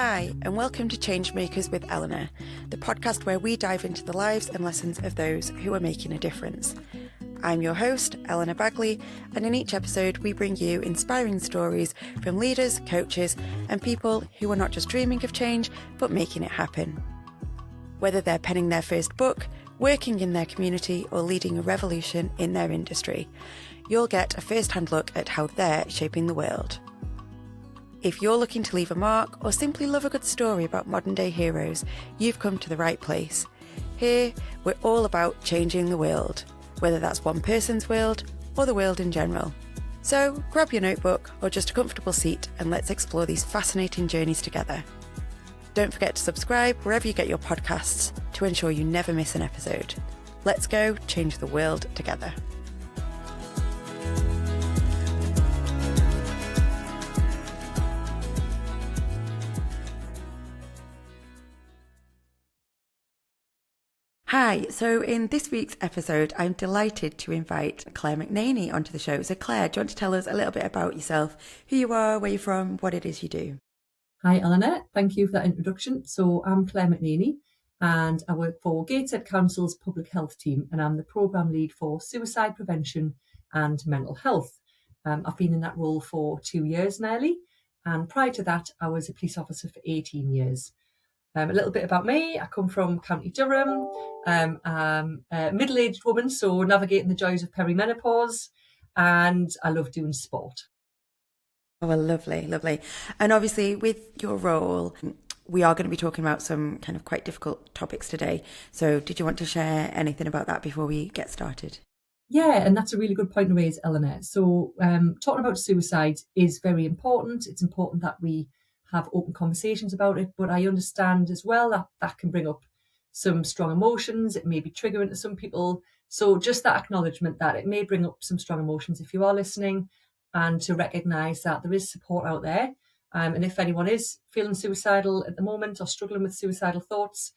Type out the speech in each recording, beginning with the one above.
Hi, and welcome to Changemakers with Eleanor, the podcast where we dive into the lives and lessons of those who are making a difference. I'm your host, Eleanor Baggaley, and in each episode we bring you inspiring stories from leaders, coaches, and people who are not just dreaming of change, but making it happen. Whether they're penning their first book, working in their community, or leading a revolution in their industry, you'll get a first-hand look at how they're shaping the world. If you're looking to leave a mark or simply love a good story about modern-day heroes, you've come to the right place. Here, we're all about changing the world, whether that's one person's world or the world in general. So grab your notebook or just a comfortable seat and let's explore these fascinating journeys together. Don't forget to subscribe wherever you get your podcasts to ensure you never miss an episode. Let's go change the world together. Hi, so in this week's episode, I'm delighted to invite Claire McNaney onto the show. So Claire, do you want to tell us a little bit about yourself, who you are, where you're from, what it is you do? Hi Eleanor, thank you for that introduction. So I'm Claire McNaney and I work for Gateshead Council's public health team and I'm the programme lead for suicide prevention and mental health. I've been in that role for 2 years nearly, and prior to that I was a police officer for 18 years. A little bit about me. I come from County Durham. I'm a middle-aged woman, so navigating the joys of perimenopause, and I love doing sport. Oh, well, lovely, lovely. And obviously with your role, we are going to be talking about some kind of quite difficult topics today. So did you want to share anything about that before we get started? Yeah, and that's a really good point to raise, Eleanor. So talking about suicide is very important. It's important that we have open conversations about it, but I understand as well that that can bring up some strong emotions. It may be triggering to some people. So just that acknowledgement that it may bring up some strong emotions if you are listening, and to recognise that there is support out there. And if anyone is feeling suicidal at the moment or struggling with suicidal thoughts,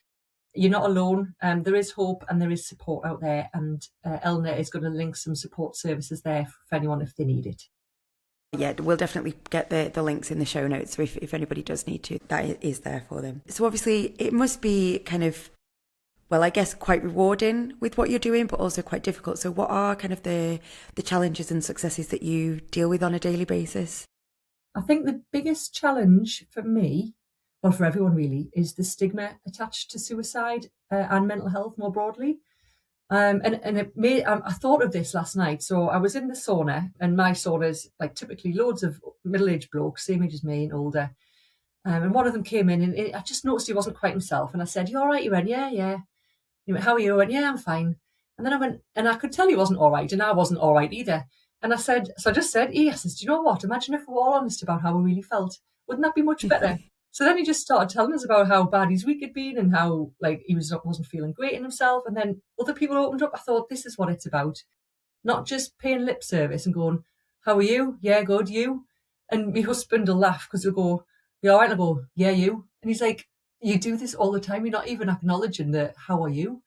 you're not alone. There is hope and there is support out there. And Eleanor is going to link some support services there for anyone if they need it. Yeah, we'll definitely get the links in the show notes. So if anybody does need to, that is there for them. So obviously it must be kind of, well, I guess quite rewarding with what you're doing, but also quite difficult. So what are kind of the challenges and successes that you deal with on a daily basis? I think the biggest challenge for me, or for everyone really, is the stigma attached to suicide and mental health more broadly. I thought of this last night. So I was in the sauna, and my sauna's like typically loads of middle-aged blokes, same age as me and older. And one of them came in, and I just noticed he wasn't quite himself. And I said, "You all right?" He went, "Yeah, yeah." He went, "How are you?" I went, "Yeah, I'm fine." And then I went, and I could tell he wasn't all right, and I wasn't all right either. And I just said, "Hey," I says, "Do you know what? Imagine if we were all honest about how we really felt. Wouldn't that be much better?" So then he just started telling us about how bad his week had been and how like he wasn't feeling great in himself. And then other people opened up. I thought, this is what it's about. Not just paying lip service and going, "How are you?" "Yeah, good." "You?" And my husband will laugh because he'll go, "You all right?" And I go, "Yeah, you?" And he's like, "You do this all the time. You're not even acknowledging the how are you?"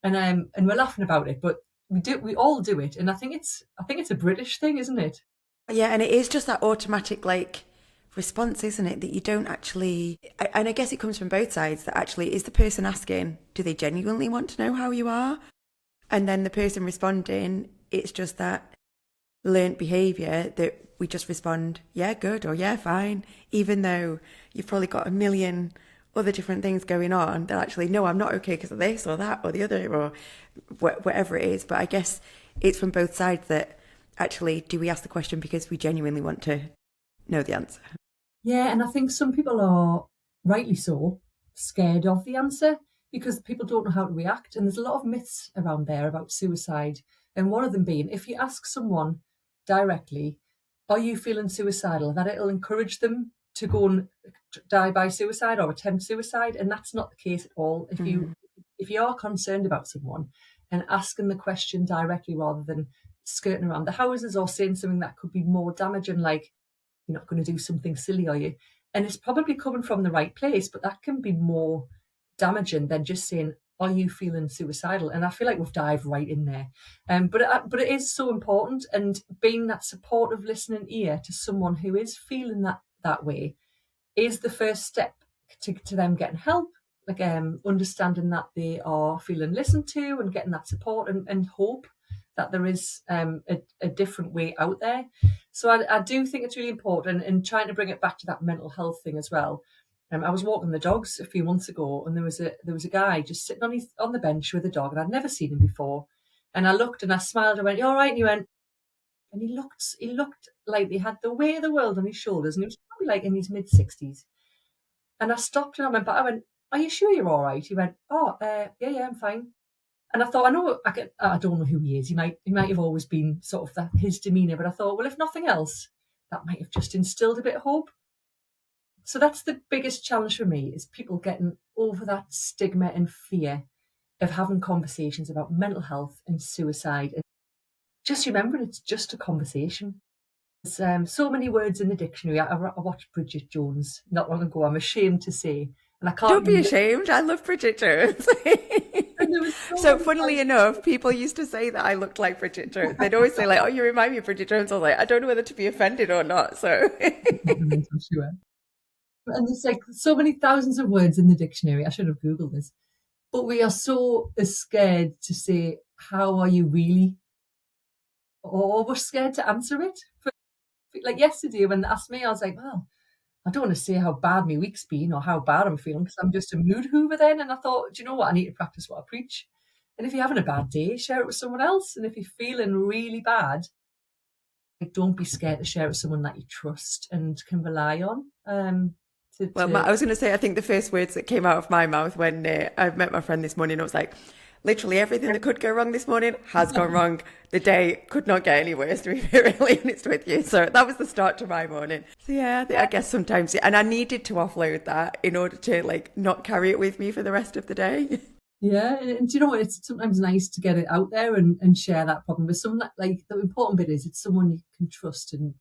And we're laughing about it, but we all do it. And I think it's a British thing, isn't it? Yeah, and it is just that automatic response, isn't it, that you don't actually, and I guess it comes from both sides, that actually is the person asking, do they genuinely want to know how you are? And then the person responding, it's just that learnt behaviour that we just respond, yeah, good, or yeah, fine, even though you've probably got a million other different things going on that actually, no, I'm not okay because of this or that or the other or whatever it is. But I guess it's from both sides that actually, do we ask the question because we genuinely want to know the answer? Yeah, and I think some people are, rightly so, scared of the answer because people don't know how to react. And there's a lot of myths around there about suicide. And one of them being, if you ask someone directly, "Are you feeling suicidal?" that it'll encourage them to go and die by suicide or attempt suicide. And that's not the case at all. If you are concerned about someone and asking the question directly rather than skirting around the houses or saying something that could be more damaging, like, "You're not going to do something silly, are you?" And it's probably coming from the right place, but that can be more damaging than just saying, "Are you feeling suicidal?" And I feel like we've dived right in there. But it is so important, and being that supportive listening ear to someone who is feeling that way is the first step to them getting help, like understanding that they are feeling listened to and getting that support, and hope that there is a different way out there. So I do think it's really important, and trying to bring it back to that mental health thing as well. I was walking the dogs a few months ago, and there was a guy just sitting on the bench with a dog, and I'd never seen him before. And I looked and I smiled and went, "You all right?" And he went, and he looked like he had the weight of the world on his shoulders, and he was probably like in his mid-60s. And I stopped and I went back. I went, "Are you sure you're all right?" He went, "Oh, yeah, I'm fine." And I thought, I don't know who he is. He might have always been sort of his demeanour, but I thought, well, if nothing else, that might have just instilled a bit of hope. So that's the biggest challenge for me, is people getting over that stigma and fear of having conversations about mental health and suicide. And just remembering it's just a conversation. There's so many words in the dictionary. I watched Bridget Jones not long ago, I'm ashamed to say. And I can't. Don't be ashamed. I love Bridget Jones. So funnily enough, people used to say that I looked like Bridget Jones. They'd always say like, "Oh, you remind me of Bridget Jones." I was like, I don't know whether to be offended or not. So I'm sure. And there's like so many thousands of words in the dictionary. I should have Googled this. But we are so scared to say, "How are you really?" Or we're scared to answer it. Like yesterday when they asked me, I was like, "Well, I don't want to say how bad my week's been or how bad I'm feeling, because I'm just a mood hoover then." And I thought, do you know what? I need to practice what I preach. And if you're having a bad day, share it with someone else. And if you're feeling really bad, like, don't be scared to share it with someone that you trust and can rely on. Well, I was going to say, I think the first words that came out of my mouth when I met my friend this morning, I was like, literally everything that could go wrong this morning has gone wrong. The day could not get any worse, to be really honest with you. So that was the start to my morning. So yeah, I guess sometimes, and I needed to offload that in order to like not carry it with me for the rest of the day. Yeah, and do you know what? It's sometimes nice to get it out there and share that problem with someone that, like, the important bit is it's someone you can trust, and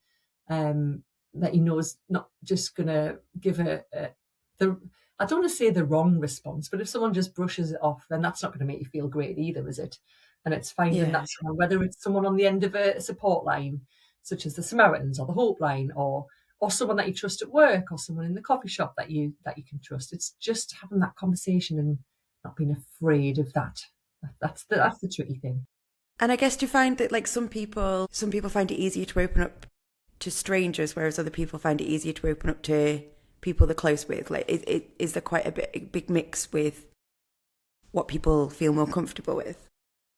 that you know is not just going to give I don't want to say the wrong response, but if someone just brushes it off, then that's not going to make you feel great either, is it? And it's finding that someone, whether it's someone on the end of a support line, such as the Samaritans or the Hope Line, or someone that you trust at work, or someone in the coffee shop that you can trust. It's just having that conversation and not being afraid of that. That's the tricky thing. And I guess to find that, like, some people find it easier to open up to strangers, whereas other people find it easier to open up to people they're close with. Like, is there quite a big mix with what people feel more comfortable with?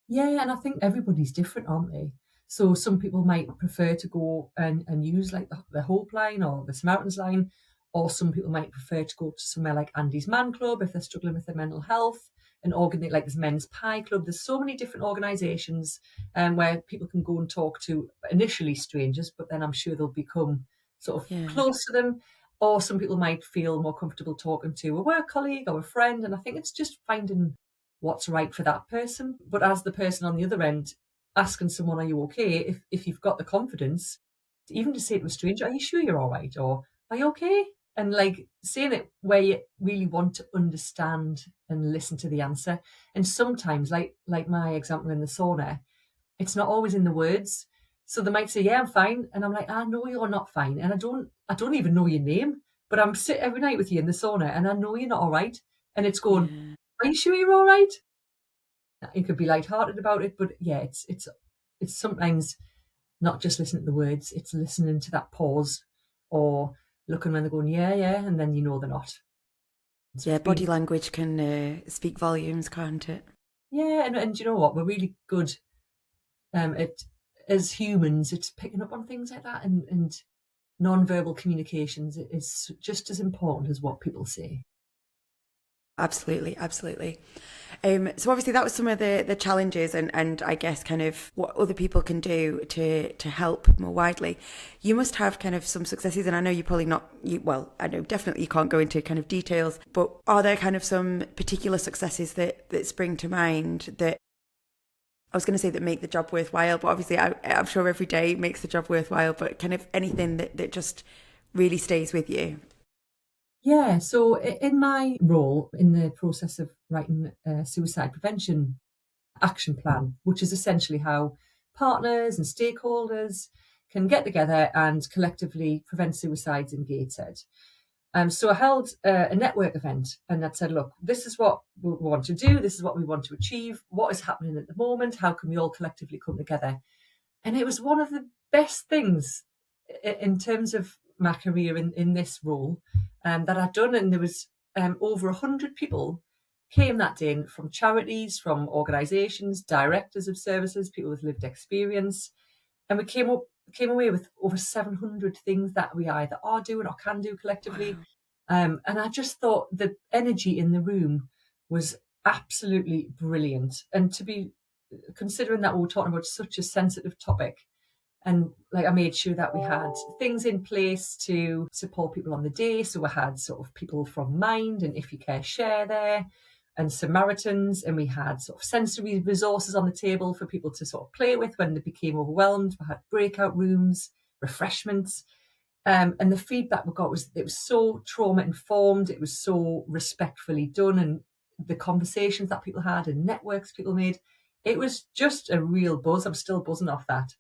Yeah, and I think everybody's different, aren't they? So some people might prefer to go and use like the Hope Line or the Samaritans Line, or some people might prefer to go to somewhere like Andy's Man Club if they're struggling with their mental health, and like this Men's Pie Club. There's so many different organisations where people can go and talk to initially strangers, but then I'm sure they'll become sort of close to them. Or some people might feel more comfortable talking to a work colleague or a friend. And I think it's just finding what's right for that person. But as the person on the other end, asking someone, "Are you okay?" If you've got the confidence, even to say to a stranger, "Are you sure you're all right?" Or "Are you okay?" And like saying it where you really want to understand and listen to the answer. And sometimes, like my example in the sauna, it's not always in the words. So they might say, "Yeah, I'm fine." And I'm like, "I know you're not fine. And I don't even know your name, but I'm sitting every night with you in the sauna and I know you're not all right." And it's going, "Are you sure you're all right?" You could be lighthearted about it, but yeah, it's sometimes not just listening to the words, it's listening to that pause, or looking when they're going, "Yeah, yeah," and then you know they're not. Body language can speak volumes, can't it? Yeah, and you know what? We're really good as humans, it's picking up on things like that, and non-verbal communications is just as important as what people say. Absolutely. So obviously that was some of the challenges and I guess kind of what other people can do to help more widely. You must have kind of some successes, and I know I know definitely you can't go into kind of details, but are there kind of some particular successes that spring to mind that, I was going to say, that make the job worthwhile, but obviously I'm sure every day makes the job worthwhile, but kind of anything that just really stays with you? Yeah, so in my role in the process of writing a suicide prevention action plan, which is essentially how partners and stakeholders can get together and collectively prevent suicides in Gateshead. So I held a network event, and I'd said, look, this is what we want to do. This is what we want to achieve. What is happening at the moment? How can we all collectively come together? And it was one of the best things in terms of my career in this role that I'd done. And there was over 100 people came that day from charities, from organisations, directors of services, people with lived experience. And we came away with over 700 things that we either are doing or can do collectively. Wow. And I just thought the energy in the room was absolutely brilliant. And to be considering that we were talking about such a sensitive topic, and like I made sure that we had things in place to support people on the day. So we had sort of people from Mind and If You Care Share there, and Samaritans, and we had sort of sensory resources on the table for people to sort of play with when they became overwhelmed. We had breakout rooms, refreshments, and the feedback we got was it was so trauma informed, it was so respectfully done, and the conversations that people had and networks people made, it was just a real buzz. I'm still buzzing off that.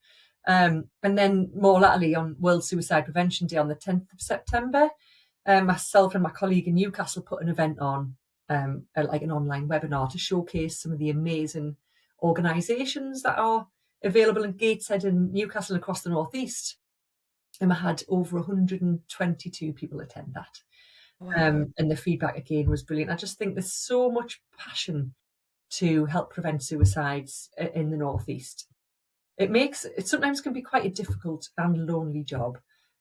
And then more latterly on World Suicide Prevention Day on the 10th of September, myself and my colleague in Newcastle put an event on, like an online webinar to showcase some of the amazing organisations that are available in Gateshead and Newcastle and across the Northeast. And I had over 122 people attend that. Wow. And the feedback again was brilliant. I just think there's so much passion to help prevent suicides in the Northeast. It sometimes can be quite a difficult and lonely job,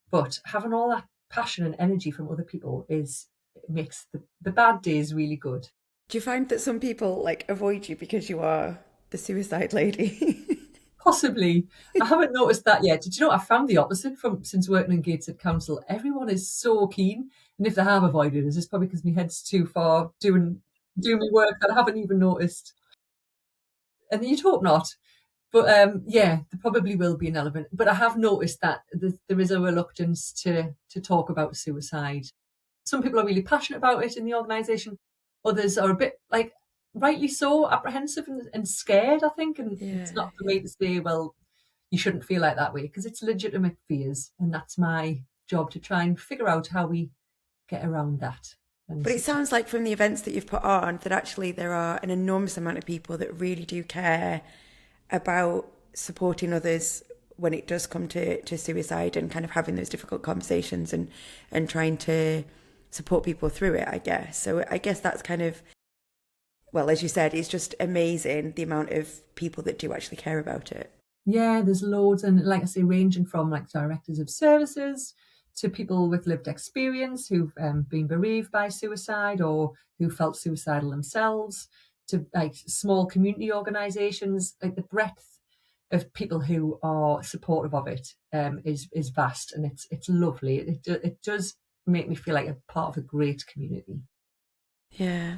but having all that passion and energy from other people makes the bad days really good. Do you find that some people like avoid you because you are the suicide lady? Possibly. I haven't noticed that yet. Did you know I found the opposite since working in Gateshead Council? Everyone is so keen, and if they have avoided us, it's probably because my head's too far doing my work that I haven't even noticed. And you'd hope not. But yeah, there probably will be an element. But I have noticed that there is a reluctance to talk about suicide. Some people are really passionate about it in the organisation. Others are a bit, like, rightly so, apprehensive and scared, I think. And it's not for me to say, well, you shouldn't feel like that way, because it's legitimate fears. And that's my job to try and figure out how we get around that. But it sounds like from the events that you've put on that actually there are an enormous amount of people that really do care about supporting others when it does come to suicide, and kind of having those difficult conversations and trying to support people through it, I guess. So I guess that's kind of, well, as you said, it's just amazing the amount of people that do actually care about it. Yeah, there's loads. And like I say, ranging from like directors of services to people with lived experience who've been bereaved by suicide or who felt suicidal themselves, to like small community organisations. Like the breadth of people who are supportive of it is vast, and it's lovely. It does make me feel like a part of a great community. Yeah.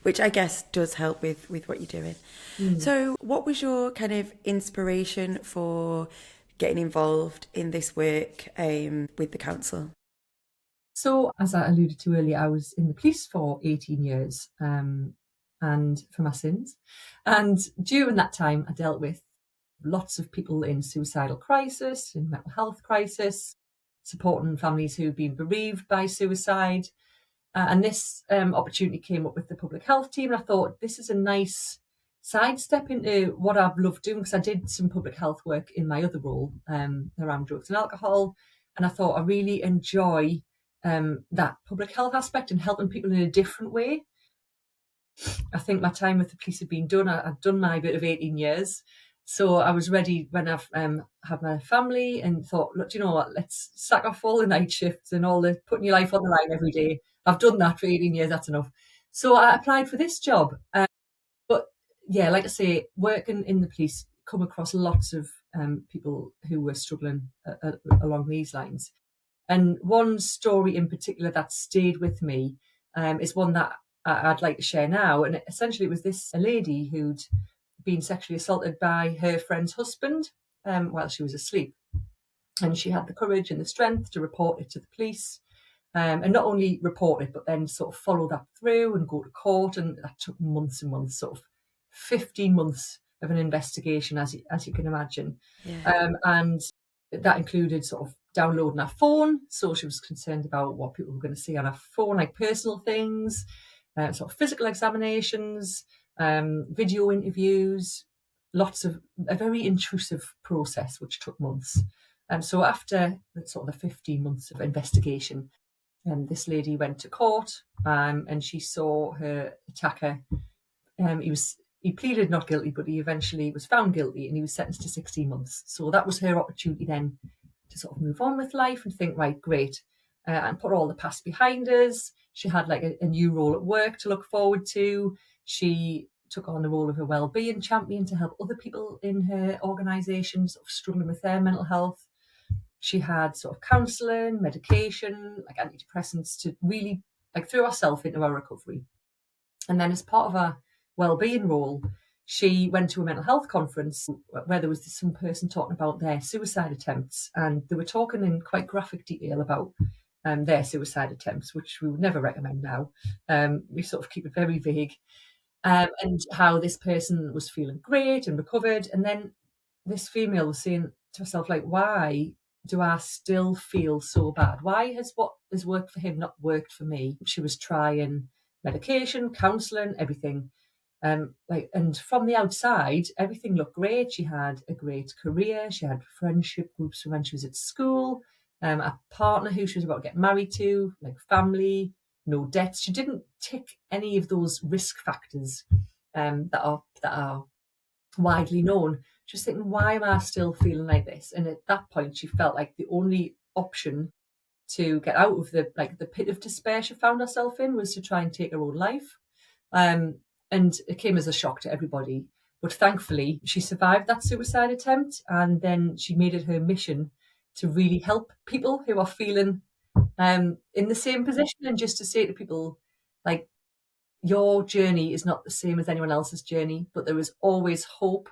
Which I guess does help with what you're doing. So what was your kind of inspiration for getting involved in this work with the council? So as I alluded to earlier, I was in the police for 18 years and for my sins. And during that time, I dealt with lots of people in suicidal crisis, in mental health crisis, supporting families who've been bereaved by suicide. And this opportunity came up with the public health team. And I thought, this is a nice sidestep into what I've loved doing, because I did some public health work in my other role around drugs and alcohol. And I thought I really enjoy that public health aspect and helping people in a different way. I think my time with the police had been done. I'd done my bit of 18 years. So I was ready when I've had my family, and thought, look, do you know what, let's sack off all the night shifts and all the putting your life on the line every day. I've done that for 18 years, that's enough. So I applied for this job. But yeah, like I say, working in the police, come across lots of people who were struggling along these lines. And one story in particular that stayed with me is one that I'd like to share now. And essentially it was a lady who'd been sexually assaulted by her friend's husband while she was asleep. And she had the courage and the strength to report it to the police. And not only report it, but then sort of follow that through and go to court. And that took months and months, sort of 15 months of an investigation, as you can imagine. Yeah. And that included sort of downloading our phone. So she was concerned about what people were going to see on our phone, like personal things, sort of physical examinations, video interviews, a very intrusive process, which took months. And so after sort of the 15 months of investigation, this lady went to court, and she saw her attacker. He pleaded not guilty, but he eventually was found guilty, and he was sentenced to 16 months. So that was her opportunity then to sort of move on with life and think, right, great, and put all the past behind us. She had like a new role at work to look forward to. She took on the role of a Wellbeing Champion to help other people in her organisation sort of struggling with their mental health. She had sort of counselling, medication, like antidepressants to really like throw herself into her recovery. And then as part of her wellbeing role, she went to a mental health conference where there was some person talking about their suicide attempts, and they were talking in quite graphic detail about their suicide attempts, which we would never recommend now. We sort of keep it very vague, and how this person was feeling great and recovered. And then this female was saying to herself, like, why do I still feel so bad? Why has what has worked for him not worked for me? She was trying medication, counselling, everything. And from the outside, everything looked great. She had a great career. She had friendship groups from when she was at school, a partner who she was about to get married to, like family, no debts. She didn't tick any of those risk factors that are widely known. She was thinking, why am I still feeling like this? And at that point, she felt like the only option to get out of the pit of despair she found herself in was to try and take her own life. And it came as a shock to everybody. But thankfully, she survived that suicide attempt, and then she made it her mission to really help people who are feeling in the same position, and just to say to people, like, your journey is not the same as anyone else's journey, but there is always hope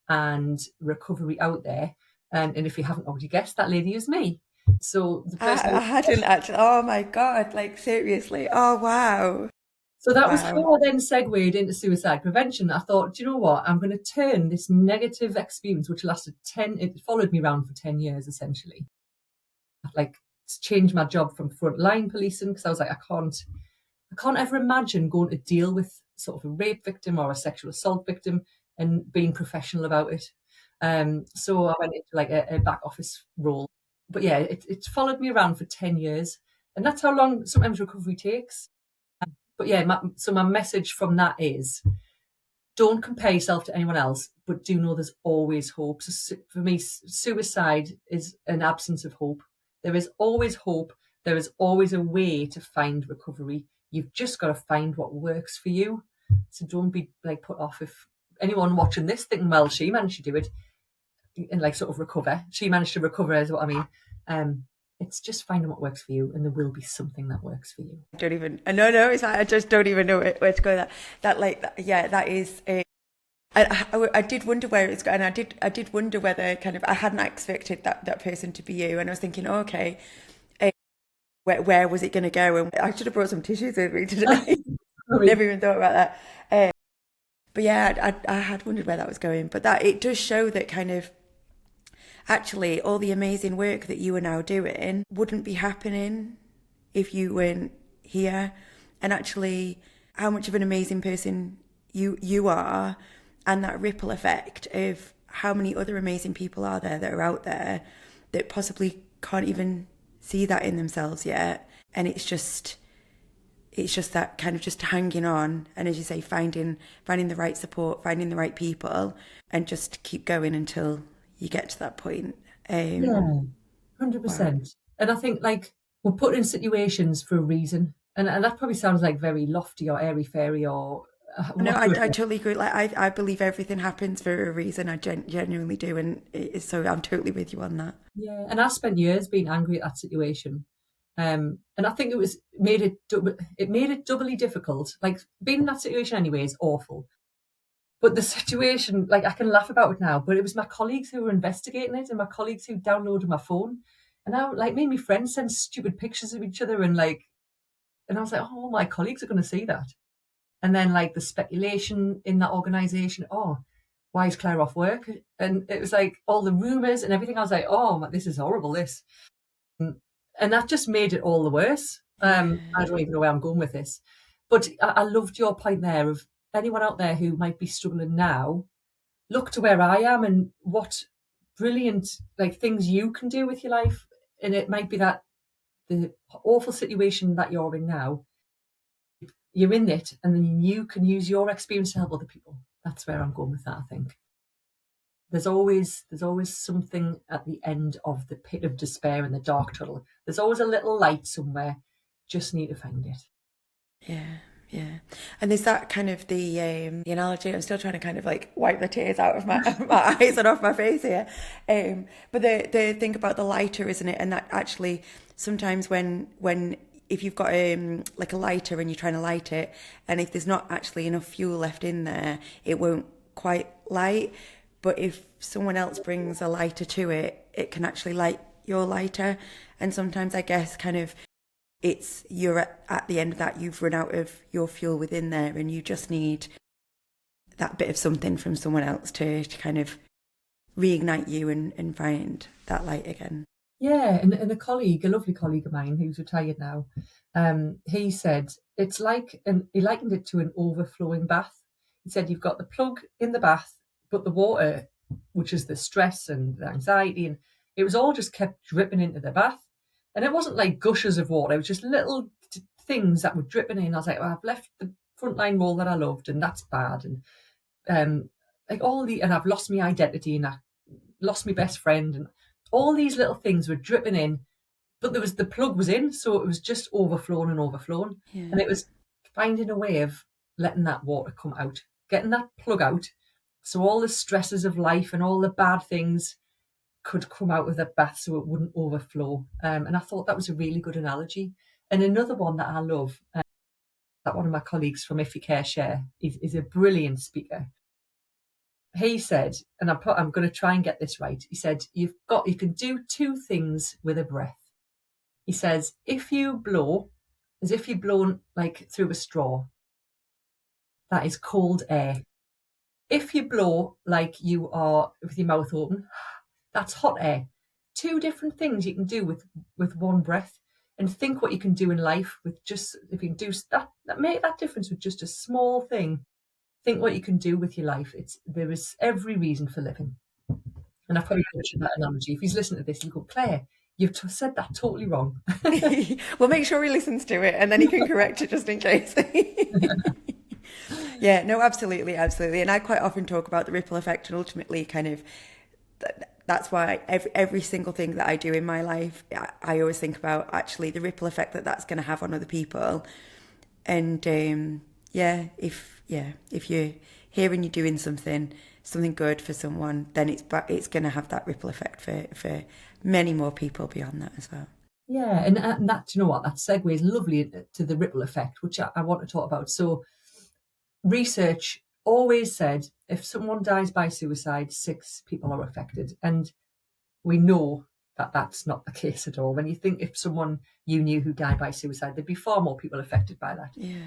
and recovery out there. And if you haven't already guessed, that lady is me. So the person I hadn't actually. Oh my God, like seriously. Oh, wow. So that was how I then segued into suicide prevention. I thought, do you know what? I'm going to turn this negative experience, which it followed me around for 10 years, essentially. Like, changed my job from frontline policing, because I was like, I can't ever imagine going to deal with sort of a rape victim or a sexual assault victim and being professional about it. So I went into like a back office role. But yeah, it followed me around for 10 years. And that's how long sometimes recovery takes. But yeah, my message from that is, don't compare yourself to anyone else, but do know there's always hope. So for me, suicide is an absence of hope. There is always hope. There is always a way to find recovery. You've just got to find what works for you. So don't be like put off if anyone watching this thinking, well, she managed to do it and like sort of recover. She managed to recover, is what I mean. It's just finding what works for you, and there will be something that works for you. I don't even. No. It's like I just don't even know where to go. That is. I did wonder where it's going. I did wonder whether kind of I hadn't expected that person to be you, and I was thinking, oh, okay, where was it going to go? And I should have brought some tissues with me today. Never even thought about that. But yeah, I had wondered where that was going. But that it does show that kind of. Actually, all the amazing work that you are now doing wouldn't be happening if you weren't here. And actually, how much of an amazing person you are, and that ripple effect of how many other amazing people are there that are out there that possibly can't even see that in themselves yet. And it's just that kind of just hanging on, and as you say, finding the right support, finding the right people, and just keep going until you get to that point. Yeah, 100%. Wow. And I think like we're put in situations for a reason, and that probably sounds like very lofty or airy-fairy or. No, I totally agree. Like I believe everything happens for a reason. I genuinely do, and so I'm totally with you on that. Yeah, and I spent years being angry at that situation, and I think it made it doubly difficult. Like being in that situation anyway is awful. But the situation, like I can laugh about it now, but it was my colleagues who were investigating it, and my colleagues who downloaded my phone. And now, like, me and my friends send stupid pictures of each other, and I was like, oh, my colleagues are going to see that. And then, like, the speculation in that organisation, oh, why is Claire off work? And it was like all the rumours and everything. I was like, oh, this is horrible, this. And that just made it all the worse. I don't even know where I'm going with this. But I loved your point there of anyone out there who might be struggling now, look to where I am and what brilliant things you can do with your life. And it might be that the awful situation that you're in now, you're in it, and then you can use your experience to help other people. That's where I'm going with that, I think. There's always something at the end of the pit of despair and the dark tunnel. There's always a little light somewhere. Just need to find it. Yeah. And there's that kind of the analogy. I'm still trying to kind of wipe the tears out of my eyes and off my face here. But the thing about the lighter, isn't it? And that actually sometimes when if you've got a lighter and you're trying to light it, and if there's not actually enough fuel left in there, it won't quite light. But if someone else brings a lighter to it, it can actually light your lighter. And sometimes I guess kind of you're at the end of that, you've run out of your fuel within there, and you just need that bit of something from someone else to kind of reignite you and find that light again. Yeah, and a lovely colleague of mine who's retired now, he said it's like, and he likened it to an overflowing bath. He said you've got the plug in the bath, but the water, which is the stress and the anxiety, and it was all just kept dripping into the bath. And it wasn't like gushes of water, it was just little things that were dripping in. I was like, well, I've left the frontline role that I loved, and that's bad. And and I've lost my identity, and I lost my best friend, and all these little things were dripping in, but the plug was in, so it was just overflowing and overflowing. Yeah. And it was finding a way of letting that water come out, getting that plug out, so all the stresses of life and all the bad things could come out of the bath so it wouldn't overflow. And I thought that was a really good analogy. And another one that I love, that one of my colleagues from If You Care Share is a brilliant speaker. He said, and I'm going to try and get this right. He said, you can do two things with a breath. He says, if you blow as if you're blown through a straw, that is cold air. If you blow like you are with your mouth open, that's hot air. Two different things you can do with one breath. And think what you can do in life with just, if you can do that make that difference with just a small thing. Think what you can do with your life. There is every reason for living. And I've probably mentioned that analogy. If he's listening to this, he'll go, Claire, you've said that totally wrong. Well, make sure he listens to it, and then he can correct it just in case. Yeah, no, absolutely. And I quite often talk about the ripple effect, and ultimately kind of that's why every single thing that I do in my life, I always think about actually the ripple effect that's going to have on other people. And if you're here and you're doing something good for someone, then it's going to have that ripple effect for many more people beyond that as well. Yeah, and that, you know what, that segues lovely to the ripple effect, which I want to talk about. So research always said if someone dies by suicide, 6 people are affected. And we know that that's not the case at all. When you think if someone you knew who died by suicide, there'd be far more people affected by that. Yeah.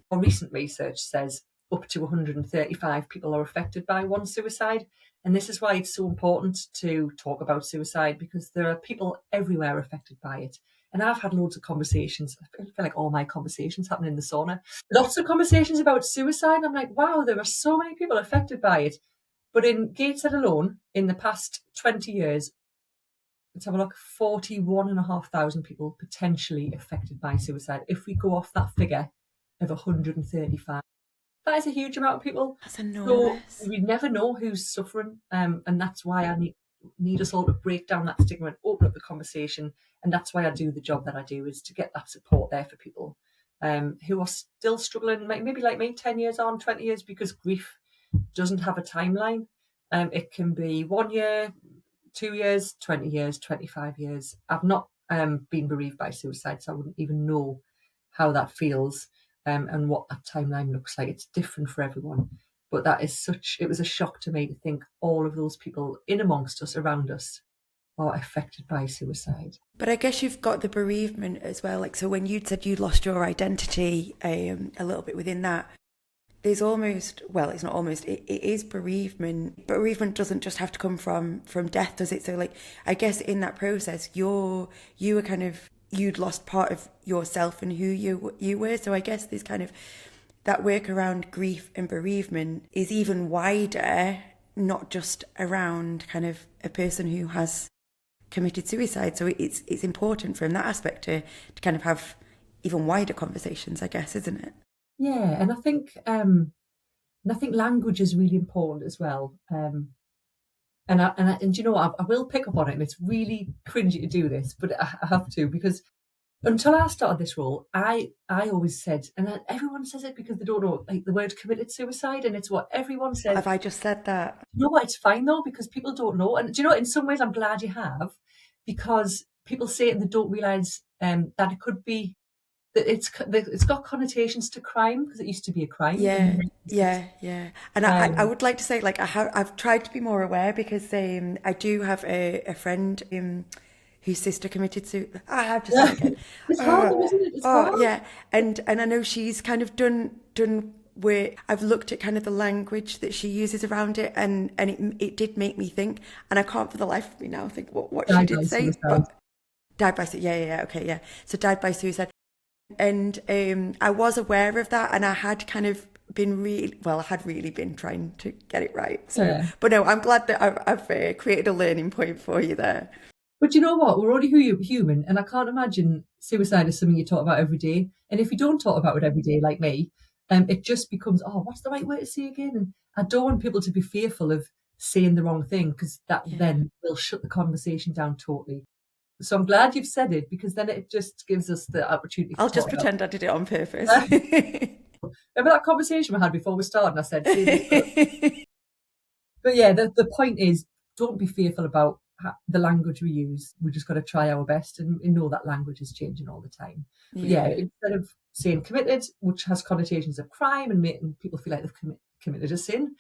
More recent research says up to 135 people are affected by one suicide. And this is why it's so important to talk about suicide, because there are people everywhere affected by it. And I've had loads of conversations. I feel like all my conversations happen in the sauna. Lots of conversations about suicide. I'm like, wow, there are so many people affected by it. But in Gateshead alone, in the past 20 years, let's have a look, 41,500 people potentially affected by suicide. If we go off that figure of 135, that is a huge amount of people. That's enormous. So we never know who's suffering. And that's why I need us all to break down that stigma and open up the conversation. And that's why I do the job that I do, is to get that support there for people who are still struggling, maybe like me, 10 years on, 20 years, because grief doesn't have a timeline. It can be 1 year, 2 years, 20 years, 25 years. I've not been bereaved by suicide, so I wouldn't even know how that feels and what that timeline looks like. It's different for everyone. But it was a shock to me to think all of those people in amongst us, around us, are affected by suicide. But I guess you've got the bereavement as well. So when you said you lost your identity a little bit within that, there's almost, well, it's not almost, it is bereavement. Bereavement doesn't just have to come from death, does it? So like, I guess in that process, you were kind of, you'd lost part of yourself and who you were. So I guess there's kind of that work around grief and bereavement is even wider, not just around kind of a person who has committed suicide. So it's important from that aspect to kind of have even wider conversations, I guess, isn't it? Yeah, and I think language is really important as well. And you know what, I will pick up on it, and it's really cringy to do this, but I have to, because until I started this role, I always said, and everyone says it because they don't know, like the word committed suicide, and it's what everyone says. Have I just said that? You know what? It's fine though, because people don't know, and do you know, in some ways, I'm glad you have, because people say it and they don't realise that it could be that it's got connotations to crime, because it used to be a crime. Yeah. And I would like to say, like, I've tried to be more aware, because I do have a friend whose sister committed suicide. I have to say again. It's hard, isn't it? It's hard. Yeah, and I know she's kind of done where I've looked at kind of the language that she uses around it, and it did make me think, and I can't for the life of me now think what she did say. Suicide. But died by suicide. Yeah. Okay, yeah. So died by suicide. And I was aware of that, and I had kind of been I had really been trying to get it right. So, yeah. But no, I'm glad that I've created a learning point for you there. But you know what? We're only human, and I can't imagine suicide is something you talk about every day. And if you don't talk about it every day, like me, it just becomes, oh, what's the right way to say again? And I don't want people to be fearful of saying the wrong thing, because that then will shut the conversation down totally. So I'm glad you've said it, because then it just gives us the opportunity. I'll just pretend I did it on purpose. Remember that conversation we had before we started, and I said, but yeah, the point is, don't be fearful about the language we use. We just got to try our best, and know that language is changing all the time. Yeah, instead of saying committed, which has connotations of crime and making people feel like they've committed a sin,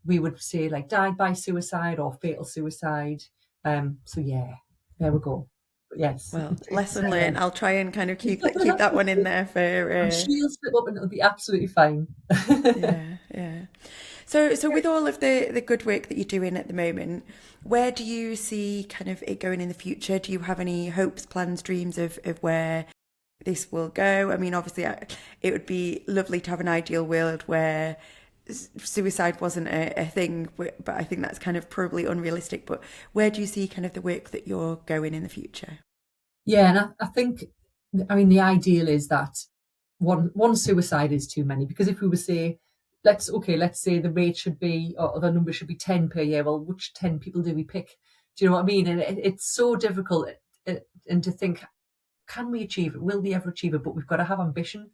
we would say like died by suicide or fatal suicide. So yeah, there we go. But yes. Well, lesson learned. I'll try and kind of keep that one in there for. She'll slip up and it'll be absolutely fine. Yeah. So with all of the good work that you're doing at the moment, where do you see kind of it going in the future? Do you have any hopes, plans, dreams of where this will go? I mean, obviously, it would be lovely to have an ideal world where suicide wasn't a thing, but I think that's kind of probably unrealistic. But where do you see kind of the work that you're going in the future? Yeah, and I think, I mean, the ideal is that one suicide is too many, because if we were say, let's say the rate should be, or the number should be 10 per year. Well, which 10 people do we pick? Do you know what I mean? And it's so difficult, and to think, can we achieve it? Will we ever achieve it? But we've got to have ambition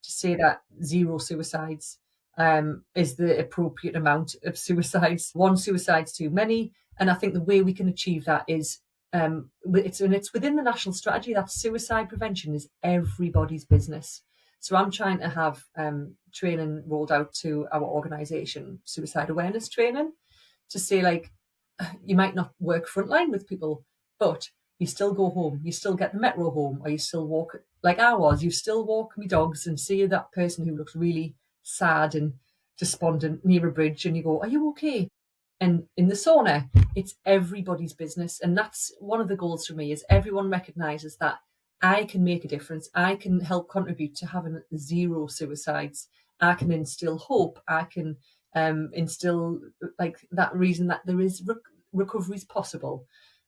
to say that 0 suicides is the appropriate amount of suicides. 1 suicide's too many. And I think the way we can achieve that is, it's within the national strategy that suicide prevention is everybody's business. So I'm trying to have training rolled out to our organisation, suicide awareness training, to say, like, you might not work frontline with people, but you still go home, you still get the metro home, or you still walk, like I was, you still walk me dogs and see that person who looks really sad and despondent near a bridge, and you go, are you okay? And in the sauna, it's everybody's business. And that's one of the goals for me, is everyone recognises that I can make a difference. I can help contribute to having 0 suicides. I can instill hope. I can instill like that reason that there is recovery is possible.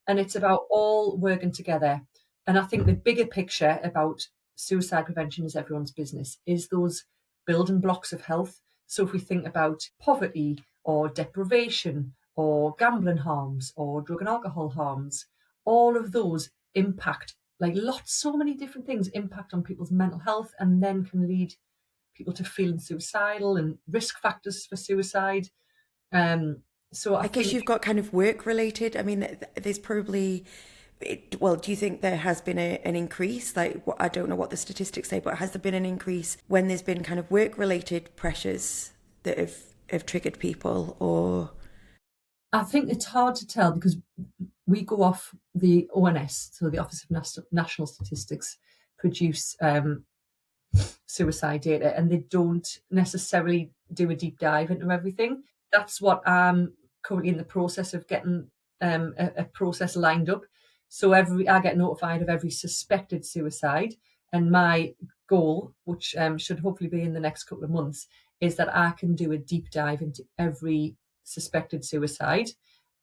And it's about all working together. And I think the bigger picture about suicide prevention is everyone's business, is those building blocks of health. So if we think about poverty or deprivation or gambling harms or drug and alcohol harms, all of those impact, like so many different things impact on people's mental health, and then can lead people to feeling suicidal and risk factors for suicide. So I guess you've got kind of work related. I mean, there's probably, well, do you think there has been an increase? Like, I don't know what the statistics say, but has there been an increase when there's been kind of work related pressures that have triggered people? Or I think it's hard to tell, because we go off the ONS, so the Office of National Statistics, produce suicide data, and they don't necessarily do a deep dive into everything. That's what I'm currently in the process of getting a process lined up. So I get notified of every suspected suicide, and my goal, which should hopefully be in the next couple of months, is that I can do a deep dive into every suspected suicide,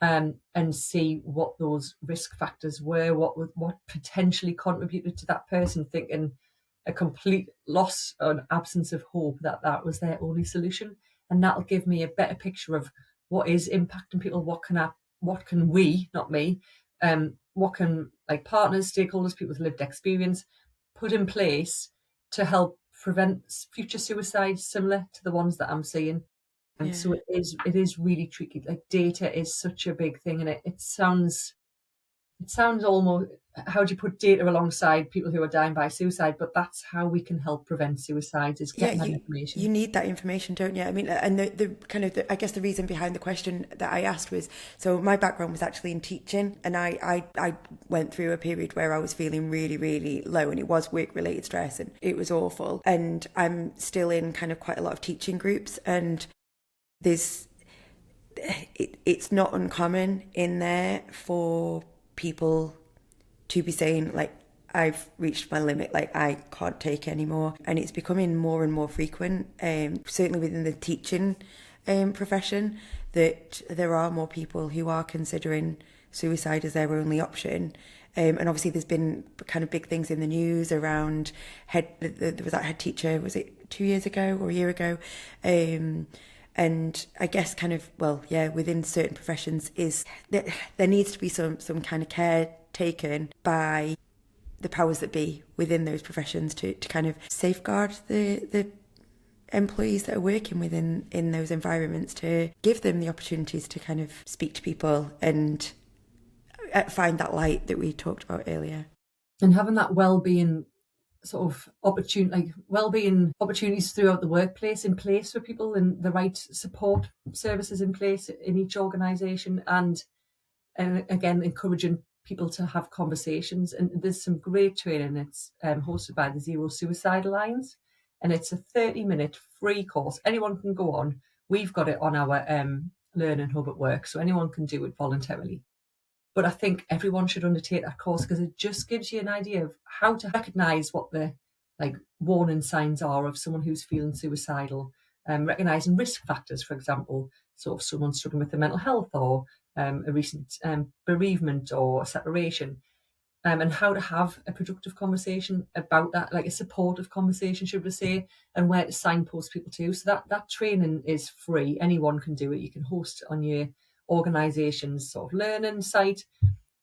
and see what those risk factors were, what potentially contributed to that person thinking a complete loss or an absence of hope that was their only solution. And that'll give me a better picture of what is impacting people. What can we, not me, what can like partners, stakeholders, people with lived experience put in place to help prevent future suicides similar to the ones that I'm seeing. And so it is really tricky. Like, data is such a big thing, and it sounds almost, how do you put data alongside people who are dying by suicide? But that's how we can help prevent suicides, is getting that information. You need that information, don't you? I mean, and the kind of I guess the reason behind the question that I asked was, so my background was actually in teaching, and I went through a period where I was feeling really, really low, and it was work-related stress, and it was awful. And I'm still in kind of quite a lot of teaching groups, and it's not uncommon in there for people to be saying, like, I've reached my limit, like, I can't take anymore. And it's becoming more and more frequent, certainly within the teaching profession, that there are more people who are considering suicide as their only option. And obviously there's been kind of big things in the news around there was that head teacher, was it 2 years ago or a year ago? And I guess kind of, within certain professions there needs to be some kind of care taken by the powers that be within those professions to kind of safeguard the employees that are working in those environments, to give them the opportunities to kind of speak to people and find that light that we talked about earlier. And having that well-being sort of well-being opportunities throughout the workplace in place for people, and the right support services in place in each organisation, and again encouraging people to have conversations. And there's some great training. It's hosted by the Zero Suicide Alliance, and it's a 30-minute free course. Anyone can go on. We've got it on our learning hub at work, so anyone can do it voluntarily. But I think everyone should undertake that course, because it just gives you an idea of how to recognise what the warning signs are of someone who's feeling suicidal, recognising risk factors, for example, so if someone's struggling with their mental health, or a recent bereavement or separation, and how to have a productive conversation about that, like a supportive conversation, should we say, and where to signpost people to. So that training is free. Anyone can do it. You can host it on your organisation's sort of learning site,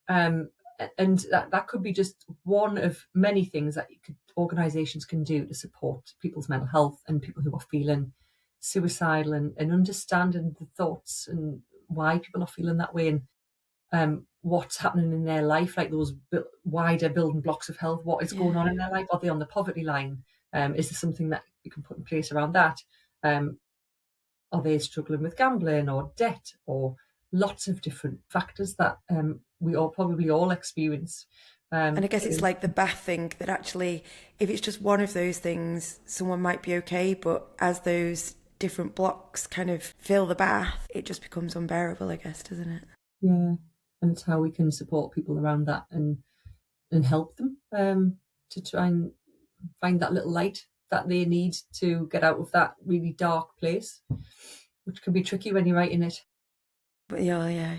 and that could be just one of many things that organisations can do to support people's mental health and people who are feeling suicidal, and understanding the thoughts and why people are feeling that way, and what's happening in their life, like those wider building blocks of health. What is going on in their life? Are they on the poverty line? Is there something that you can put in place around that? Are they struggling with gambling or debt, or lots of different factors that we probably all experience? And I guess it's like the bath thing, that actually, if it's just one of those things, someone might be okay, but as those different blocks kind of fill the bath, it just becomes unbearable, I guess, doesn't it? Yeah, and it's how we can support people around that, and help them to try and find that little light that they need to get out of that really dark place, which can be tricky when you're writing it. But yeah.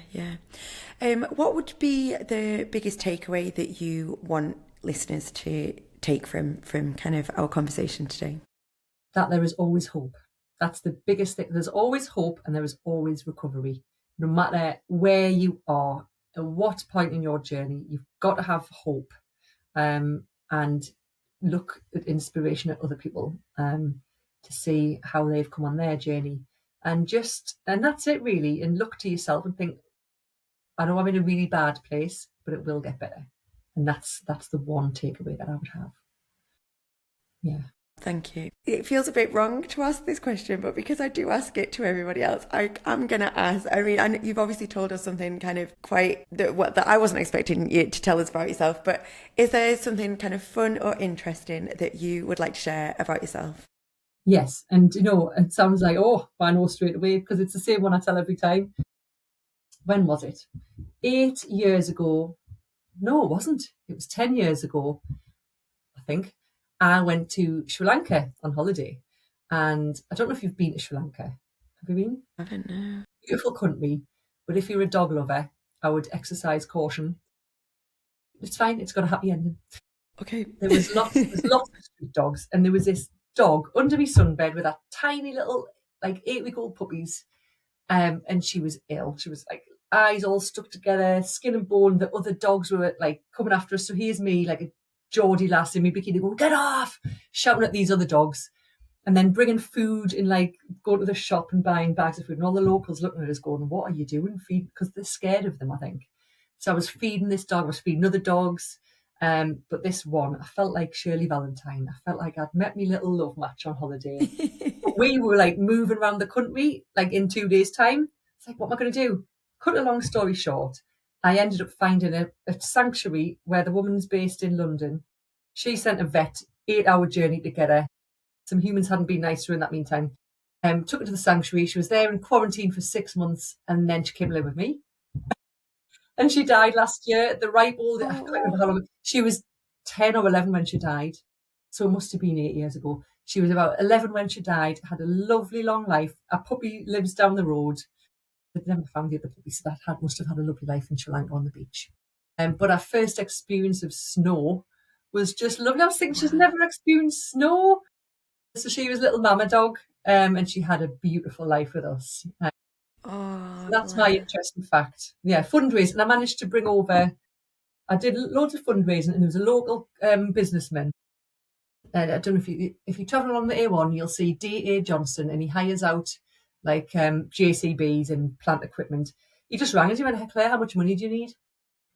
What would be the biggest takeaway that you want listeners to take from kind of our conversation today? That there is always hope. That's the biggest thing. There's always hope, and there is always recovery. No matter where you are, at what point in your journey, you've got to have hope, and look at inspiration at other people, to see how they've come on their journey, and that's it really. And look to yourself and think, I know I'm in a really bad place, but it will get better. And that's the one takeaway that I would have. Yeah. Thank you. It feels a bit wrong to ask this question, but because I do ask it to everybody else, I'm going to ask. I mean, and you've obviously told us something kind of quite that I wasn't expecting you to tell us about yourself, but is there something kind of fun or interesting that you would like to share about yourself? Yes. And, it sounds like, oh, I know straight away, because it's the same one I tell every time. When was it? 8 years ago. No, it wasn't. It was 10 years ago, I think. I went to Sri Lanka on holiday. And I don't know if you've been to Sri Lanka. Have you been? I don't know. Beautiful country. But if you're a dog lover, I would exercise caution. It's fine. It's got a happy ending. Okay. There's lots of street dogs. And there was this dog under my sunbed with that tiny little, like 8-week-old puppies. And she was ill. She was like eyes all stuck together, skin and bone. The other dogs were like coming after us. So here's me, like a Geordie lass in my bikini going, get off, shouting at these other dogs. And then bringing food and like going to the shop and buying bags of food. And all the locals looking at us going, what are you doing? Feed, because they're scared of them, I think. So I was feeding this dog, I was feeding other dogs. But this one, I felt like Shirley Valentine. I felt like I'd met my little love match on holiday. We were like moving around the country, like in 2 days' time. It's like, what am I going to do? Cut a long story short, I ended up finding a sanctuary where the woman's based in London. She sent a vet, 8-hour journey to get her. Some humans hadn't been nice to her in that meantime. Took her to the sanctuary. She was there in quarantine for 6 months, and then she came to live with me. And she died last year at the ripe old, I can't remember how long. She was 10 or 11 when she died. So it must have been 8 years ago. She was about 11 when she died, had a lovely long life. A puppy lives down the road. They'd never found the other puppy, so that must have had a lovely life in Sri Lanka on the beach. But our first experience of snow was just lovely. I was thinking she's never experienced snow. So she was little mama dog, and she had a beautiful life with us. So that's my interesting fact. Yeah, fundraising. I managed to bring over, I did loads of fundraising, and there was a local businessman. And I don't know if you travel along the A1, you'll see D.A. Johnson, and he hires out like JCBs and plant equipment. He just rang us. He went, hey, Claire, how much money do you need?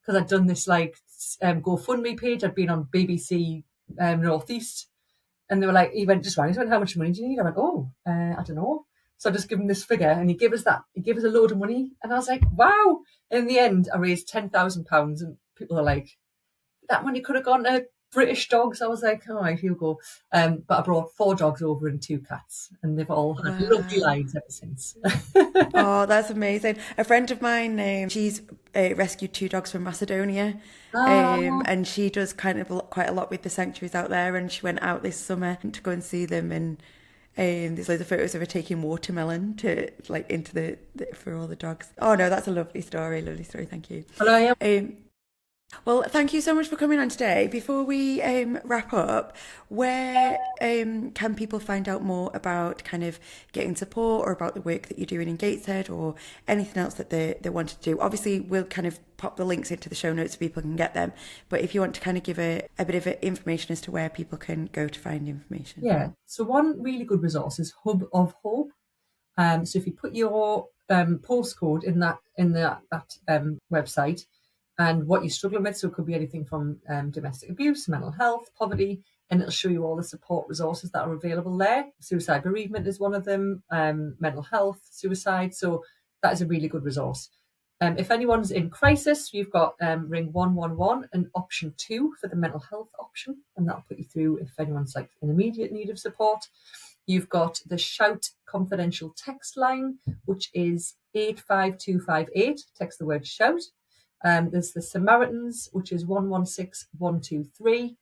Because I'd done this like GoFundMe page. I'd been on BBC Northeast. And they were like, he just rang us. He went, how much money do you need? I went, I don't know. So I just give him this figure, and he gave us that. He gave us a load of money. And I was like, wow. And in the end, I raised £10,000. And people are like, that money could have gone to British dogs. I was like, all right, here we go. But I brought 4 dogs over and 2 cats, and they've all had lovely lives ever since. Oh, that's amazing. A friend of mine, she's rescued 2 dogs from Macedonia, and she does kind of quite a lot with the sanctuaries out there, and she went out this summer to go and see them, and there's loads of photos of her taking watermelon to like into the for all the dogs. Oh no, that's a lovely story, thank you. Hello. Well, thank you so much for coming on today. Before we wrap up, where can people find out more about kind of getting support or about the work that you're doing in Gateshead or anything else that they want to do? Obviously, we'll kind of pop the links into the show notes so people can get them. But if you want to kind of give a bit of information as to where people can go to find information. Yeah. So one really good resource is Hub of Hope. So if you put your postcode in that website, and what you're struggling with, so it could be anything from domestic abuse, mental health, poverty, and it'll show you all the support resources that are available there. Suicide bereavement is one of them, mental health, suicide. So that is a really good resource. If anyone's in crisis, you've got ring 111 and option 2 for the mental health option, and that'll put you through if anyone's like in immediate need of support. You've got the Shout confidential text line, which is 85258. Text the word shout. There's the Samaritans, which is 116123.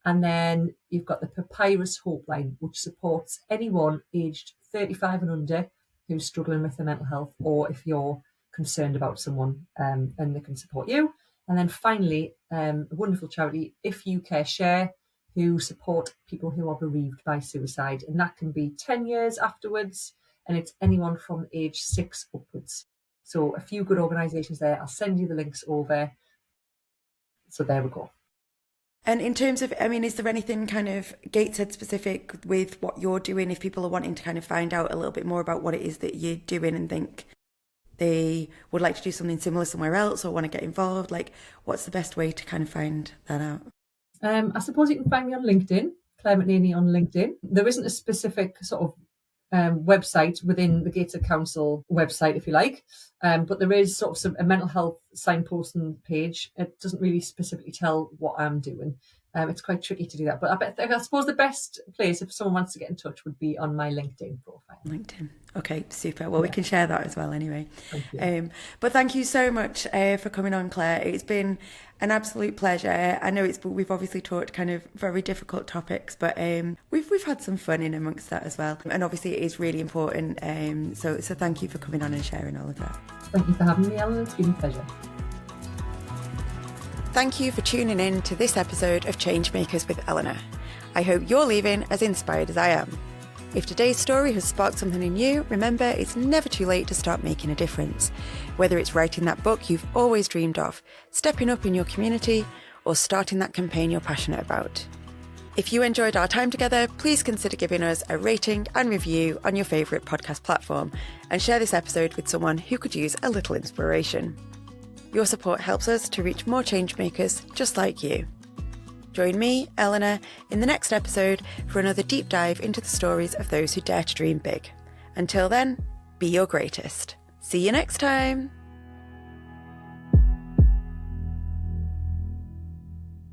And then you've got the Papyrus Hope line, which supports anyone aged 35 and under who's struggling with their mental health, or if you're concerned about someone and they can support you. And then finally, a wonderful charity, If You Care Share, who support people who are bereaved by suicide. And that can be 10 years afterwards, and it's anyone from age 6 upwards. So a few good organisations there. I'll send you the links over. So there we go. And in terms of, I mean, is there anything kind of Gateshead specific with what you're doing if people are wanting to kind of find out a little bit more about what it is that you're doing and think they would like to do something similar somewhere else or want to get involved? Like, what's the best way to kind of find that out? I suppose you can find me on LinkedIn. Claire McNaney on LinkedIn. There isn't a specific sort of website within the Gateshead Council website, if you like, but there is sort of a mental health signposting page. It doesn't really specifically tell what I'm doing. It's quite tricky to do that, but I suppose the best place if someone wants to get in touch would be on my LinkedIn profile. LinkedIn. Okay, super. Well, we can share that as well anyway. Thank you. But thank you so much for coming on, Claire. It's been an absolute pleasure. I know we've obviously talked kind of very difficult topics, but we've had some fun in amongst that as well. And obviously it is really important. So thank you for coming on and sharing all of that. Thank you for having me, Eleanor. It's been a pleasure. Thank you for tuning in to this episode of Changemakers with Eleanor. I hope you're leaving as inspired as I am. If today's story has sparked something in you, remember it's never too late to start making a difference. Whether it's writing that book you've always dreamed of, stepping up in your community, or starting that campaign you're passionate about. If you enjoyed our time together, please consider giving us a rating and review on your favourite podcast platform and share this episode with someone who could use a little inspiration. Your support helps us to reach more changemakers just like you. Join me, Eleanor, in the next episode for another deep dive into the stories of those who dare to dream big. Until then, be your greatest. See you next time.